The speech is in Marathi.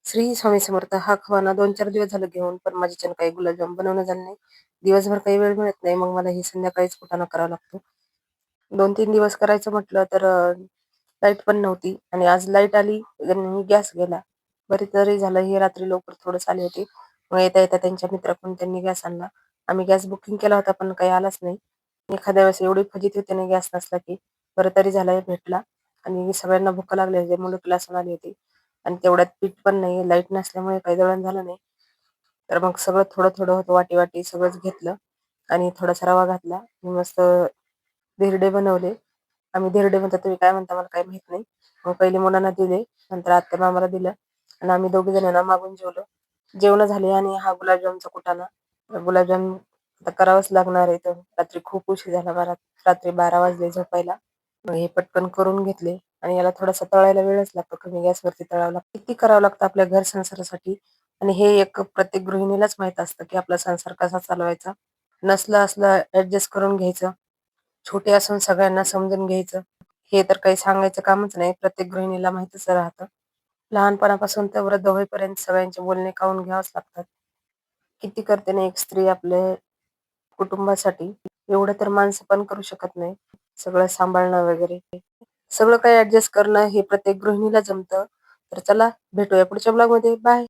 श्री स्वामी समर्थ. हा खवा ना 2-4 दिवस झालं घेऊन, पण माझ्याच्यानं काही गुलाबजाम बनवणं झालं नाही. दिवसभर काही वेळ मिळत नाही. मग मला हे संध्याकाळीच कुटाणा करावा लागतो. 2-3 दिवस करायचं म्हटलं तर लाईट पण नव्हती आणि आज लाईट आली आणि गॅस गेला. बरं तरी झालं हे रात्री लवकर थोडंच आले होते. मग येता-येता त्यांच्या मित्राकडून त्यांनी गॅस आणला. आम्ही गॅस बुकिंग केला होता, पण काही आलाच नाही. एखाद्या वेळेस एवढी फजिती होते ना गॅस नसला की. बरं तरी झालं भेटला आणि सगळ्यांना भूक लागली होती. मुलं क्लासहून आली होती आणि तेवढ्यात पीठ पण नाही. लाईट नसल्यामुळे काही दळण झालं नाही. तर मग सगळं थोडं-थोडं होतं वाटी-वाटी सगळंच घेतलं आणि थोडासा रवा घातला आणि मस्त धिरडे बनवले. आम्ही धिरडे म्हणतो, तुम्ही काय म्हणता मला काही माहीत नाही. मग पहिले मुलांना दिले, नंतर आत्या-मामाला दिलं आणि आम्ही दोघी जण ना मागून जेवलो. जेवणं झाली आणि हा गुलाबजामचा कुटाणा. गुलाबजाम आता करावंच लागणार आहे. तर रात्री खूप उशीर झाला मला. रात्री 12 वाजले झोपायला. मग हे पटकन करून घेतले आणि याला थोडासा तळायला वेळच लागतो. कमी गॅसवरती तळावं लागतं. किती करावं लागतं आपल्या घर संसारासाठी आणि हे एक प्रत्येक गृहिणीलाच माहीत असतं, की आपला संसार कसा चालवायचा. नसलं-असलं ॲडजस्ट करून घ्यायचं. छोटे असून सगळ्यांना समजून घ्यायचं. हे तर काही सांगायचं कामच नाही. प्रत्येक गृहिणीला माहीतच राहतं. लहानपणापासून तर वृद्ध होईपर्यंत सगळ्यांचे बोलणे खाऊन घ्यावेच लागतात. किती करते ना एक स्त्री आपल्या कुटुंबासाठी. एवढं तर माणसं पण करू शकत नाही. सगळं सांभाळणं वगैरे. सगळं काही ॲडजस्ट करणं हे प्रत्येक गृहिणीला जमतं. तर चला भेटूया पुढच्या ब्लॉगमध्ये. बाय.